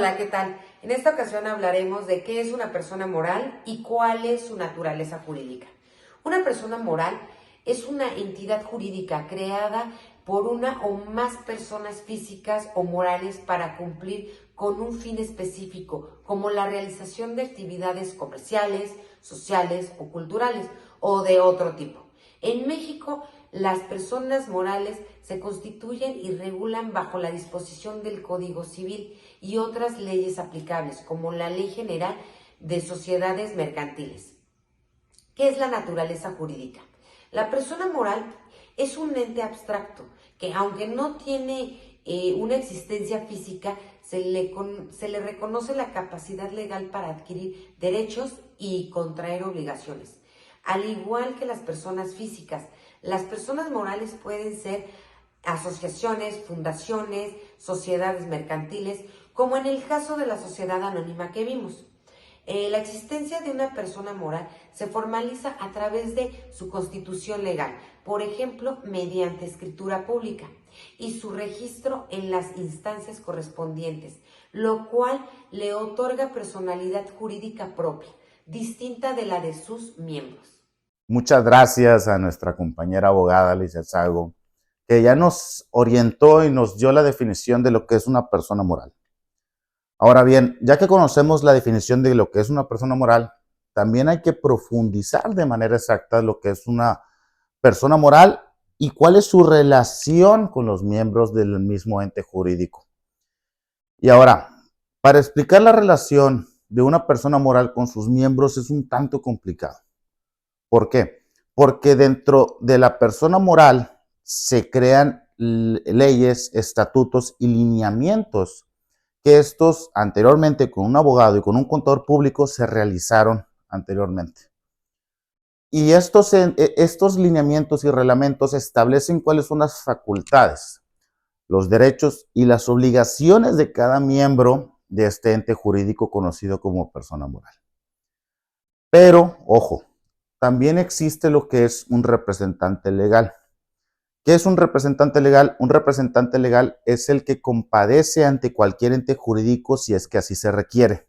Hola, ¿qué tal? En esta ocasión hablaremos de qué es una persona moral y cuál es su naturaleza jurídica. Una persona moral es una entidad jurídica creada por una o más personas físicas o morales para cumplir con un fin específico, como la realización de actividades comerciales, sociales o culturales, o de otro tipo. En México, las personas morales se constituyen y regulan bajo la disposición del Código Civil y otras leyes aplicables, como la Ley General de Sociedades Mercantiles. ¿Qué es la naturaleza jurídica? La persona moral es un ente abstracto que, aunque no tiene una existencia física, se le reconoce la capacidad legal para adquirir derechos y contraer obligaciones. Al igual que las personas físicas, las personas morales pueden ser asociaciones, fundaciones, sociedades mercantiles, como en el caso de la sociedad anónima que vimos. La existencia de una persona moral se formaliza a través de su constitución legal, por ejemplo, mediante escritura pública y su registro en las instancias correspondientes, lo cual le otorga personalidad jurídica propia, distinta de la de sus miembros. Muchas gracias a nuestra compañera abogada Alicia Sago, que ya nos orientó y nos dio la definición de lo que es una persona moral. Ahora bien, ya que conocemos la definición de lo que es una persona moral, también hay que profundizar de manera exacta lo que es una persona moral y cuál es su relación con los miembros del mismo ente jurídico. Y ahora, para explicar la relación de una persona moral con sus miembros es un tanto complicado. ¿Por qué? Porque dentro de la persona moral se crean leyes, estatutos y lineamientos que estos anteriormente con un abogado y con un contador público se realizaron anteriormente. Y estos lineamientos y reglamentos establecen cuáles son las facultades, los derechos y las obligaciones de cada miembro de este ente jurídico conocido como persona moral. Pero, ojo, también existe lo que es un representante legal. ¿Qué es un representante legal? Un representante legal es el que compadece ante cualquier ente jurídico si es que así se requiere.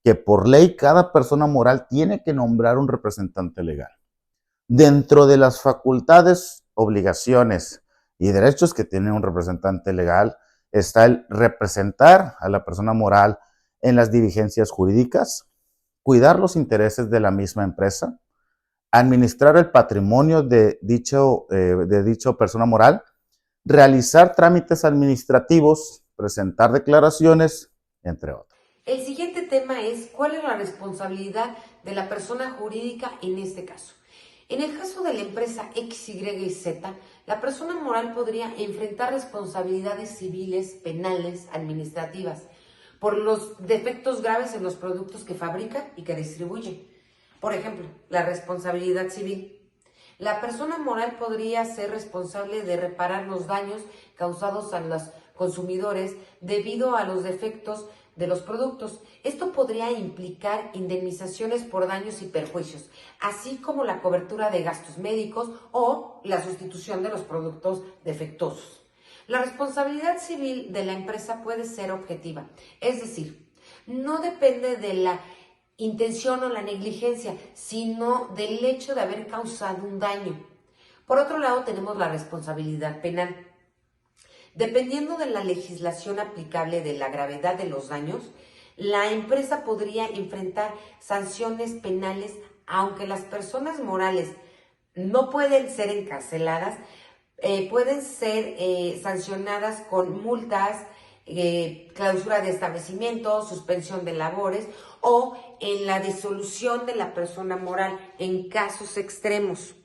Que por ley cada persona moral tiene que nombrar un representante legal. Dentro de las facultades, obligaciones y derechos que tiene un representante legal está el representar a la persona moral en las diligencias jurídicas, cuidar los intereses de la misma empresa, administrar el patrimonio de dicho persona moral, realizar trámites administrativos, presentar declaraciones, entre otros. El siguiente tema es cuál es la responsabilidad de la persona jurídica en este caso. En el caso de la empresa X, Y y Z, la persona moral podría enfrentar responsabilidades civiles, penales, administrativas, por los defectos graves en los productos que fabrica y que distribuye. Por ejemplo, la responsabilidad civil. La persona moral podría ser responsable de reparar los daños causados a los consumidores debido a los defectos de los productos. Esto podría implicar indemnizaciones por daños y perjuicios, así como la cobertura de gastos médicos o la sustitución de los productos defectuosos. La responsabilidad civil de la empresa puede ser objetiva, es decir, no depende de la intención o la negligencia, sino del hecho de haber causado un daño. Por otro lado, tenemos la responsabilidad penal. Dependiendo de la legislación aplicable de la gravedad de los daños, la empresa podría enfrentar sanciones penales, aunque las personas morales no pueden ser encarceladas, pueden ser sancionadas con multas, clausura de establecimientos, suspensión de labores o en la disolución de la persona moral en casos extremos.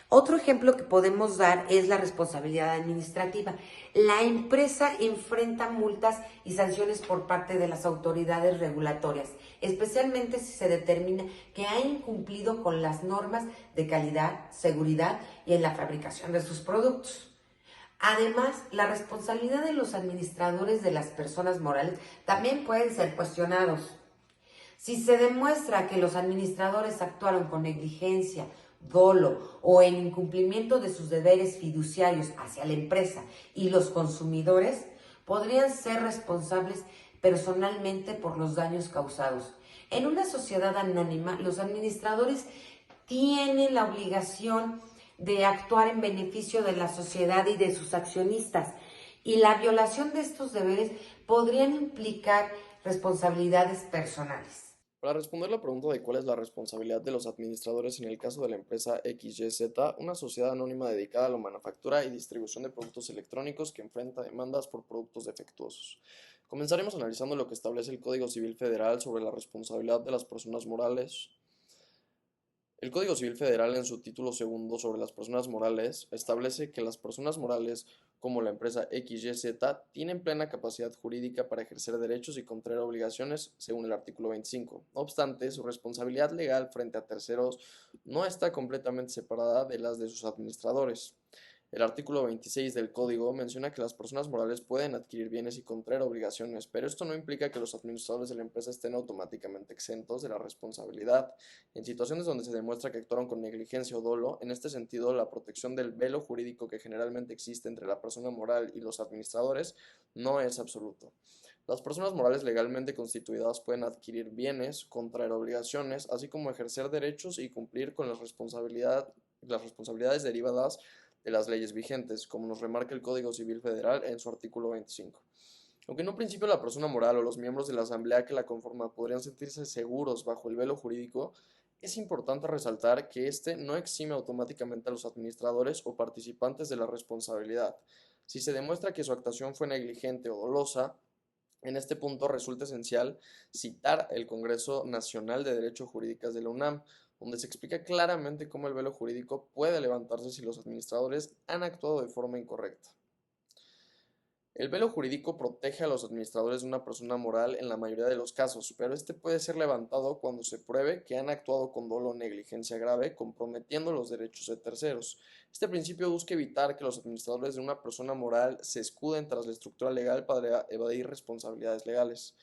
Otro ejemplo que podemos dar es la responsabilidad administrativa. La empresa enfrenta multas y sanciones por parte de las autoridades regulatorias, especialmente si se determina que ha incumplido con las normas de calidad, seguridad y en la fabricación de sus productos. Además, la responsabilidad de los administradores de las personas morales también pueden ser cuestionados. Si se demuestra que los administradores actuaron con negligencia, dolo o en incumplimiento de sus deberes fiduciarios hacia la empresa y los consumidores, podrían ser responsables personalmente por los daños causados. En una sociedad anónima, los administradores tienen la obligación de actuar en beneficio de la sociedad y de sus accionistas, y la violación de estos deberes podrían implicar responsabilidades personales. Para responder la pregunta de cuál es la responsabilidad de los administradores en el caso de la empresa XYZ, una sociedad anónima dedicada a la manufactura y distribución de productos electrónicos que enfrenta demandas por productos defectuosos. Comenzaremos analizando lo que establece el Código Civil Federal sobre la responsabilidad de las personas morales. El Código Civil Federal, en su título segundo sobre las personas morales, establece que las personas morales, como la empresa XYZ, tienen plena capacidad jurídica para ejercer derechos y contraer obligaciones, según el artículo 25. No obstante, su responsabilidad legal frente a terceros no está completamente separada de las de sus administradores. El artículo 26 del Código menciona que las personas morales pueden adquirir bienes y contraer obligaciones, pero esto no implica que los administradores de la empresa estén automáticamente exentos de la responsabilidad. En situaciones donde se demuestra que actuaron con negligencia o dolo, en este sentido, la protección del velo jurídico que generalmente existe entre la persona moral y los administradores no es absoluto. Las personas morales legalmente constituidas pueden adquirir bienes, contraer obligaciones, así como ejercer derechos y cumplir con las responsabilidades derivadas de las leyes vigentes, como nos remarca el Código Civil Federal en su artículo 25. Aunque en un principio la persona moral o los miembros de la asamblea que la conforma podrían sentirse seguros bajo el velo jurídico, es importante resaltar que este no exime automáticamente a los administradores o participantes de la responsabilidad. Si se demuestra que su actuación fue negligente o dolosa, en este punto resulta esencial citar el Congreso Nacional de Derecho Jurídicas de la UNAM, donde se explica claramente cómo el velo jurídico puede levantarse si los administradores han actuado de forma incorrecta. El velo jurídico protege a los administradores de una persona moral en la mayoría de los casos, pero este puede ser levantado cuando se pruebe que han actuado con dolo o negligencia grave, comprometiendo los derechos de terceros. Este principio busca evitar que los administradores de una persona moral se escuden tras la estructura legal para evadir responsabilidades legales.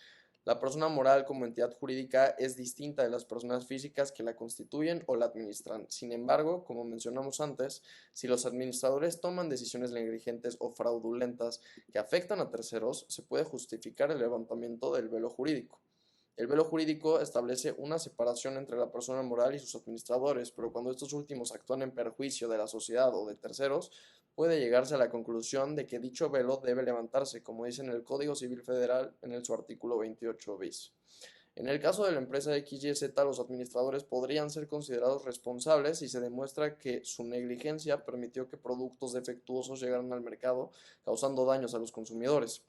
La persona moral como entidad jurídica es distinta de las personas físicas que la constituyen o la administran. Sin embargo, como mencionamos antes, si los administradores toman decisiones negligentes o fraudulentas que afectan a terceros, se puede justificar el levantamiento del velo jurídico. El velo jurídico establece una separación entre la persona moral y sus administradores, pero cuando estos últimos actúan en perjuicio de la sociedad o de terceros, puede llegarse a la conclusión de que dicho velo debe levantarse, como dice en el Código Civil Federal en su artículo 28 bis. En el caso de la empresa XYZ, los administradores podrían ser considerados responsables si se demuestra que su negligencia permitió que productos defectuosos llegaran al mercado, causando daños a los consumidores.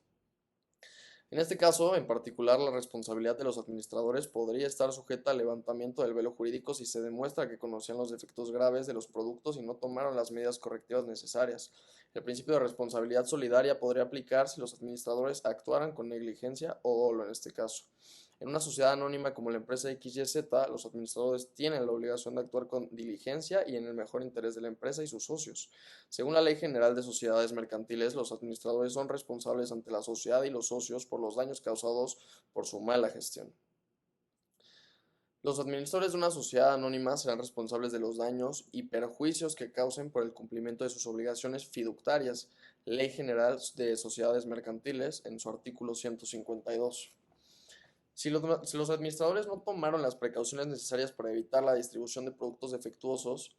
En este caso, en particular, la responsabilidad de los administradores podría estar sujeta al levantamiento del velo jurídico si se demuestra que conocían los defectos graves de los productos y no tomaron las medidas correctivas necesarias. El principio de responsabilidad solidaria podría aplicar si los administradores actuaran con negligencia o dolo en este caso. En una sociedad anónima como la empresa XYZ, los administradores tienen la obligación de actuar con diligencia y en el mejor interés de la empresa y sus socios. Según la Ley General de Sociedades Mercantiles, los administradores son responsables ante la sociedad y los socios por los daños causados por su mala gestión. Los administradores de una sociedad anónima serán responsables de los daños y perjuicios que causen por el cumplimiento de sus obligaciones fiduciarias, Ley General de Sociedades Mercantiles, en su artículo 152. Si los administradores no tomaron las precauciones necesarias para evitar la distribución de productos defectuosos,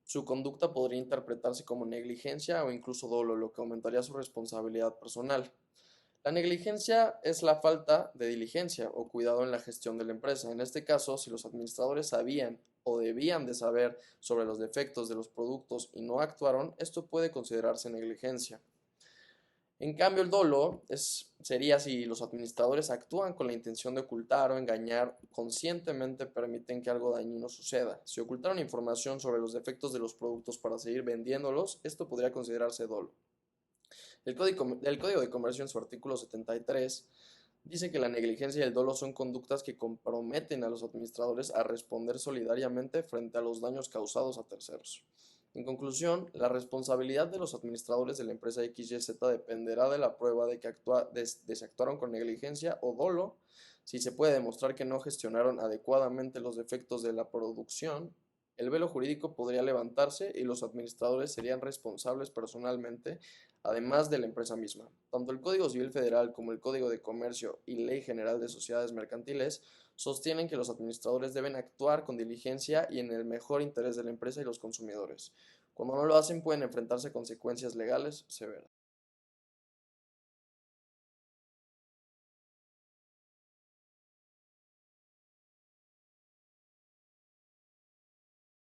su conducta podría interpretarse como negligencia o incluso dolo, lo que aumentaría su responsabilidad personal. La negligencia es la falta de diligencia o cuidado en la gestión de la empresa. En este caso, si los administradores sabían o debían de saber sobre los defectos de los productos y no actuaron, esto puede considerarse negligencia. En cambio, el dolo sería si los administradores actúan con la intención de ocultar o engañar, conscientemente permiten que algo dañino suceda. Si ocultaron información sobre los defectos de los productos para seguir vendiéndolos, esto podría considerarse dolo. El Código de Comercio, en su artículo 73, dice que la negligencia y el dolo son conductas que comprometen a los administradores a responder solidariamente frente a los daños causados a terceros. En conclusión, la responsabilidad de los administradores de la empresa XYZ dependerá de la prueba de que se actuaron con negligencia o dolo, si se puede demostrar que no gestionaron adecuadamente los defectos de la producción. El velo jurídico podría levantarse y los administradores serían responsables personalmente además de la empresa misma. Tanto el Código Civil Federal como el Código de Comercio y Ley General de Sociedades Mercantiles sostienen que los administradores deben actuar con diligencia y en el mejor interés de la empresa y los consumidores. Cuando no lo hacen pueden enfrentarse a consecuencias legales severas.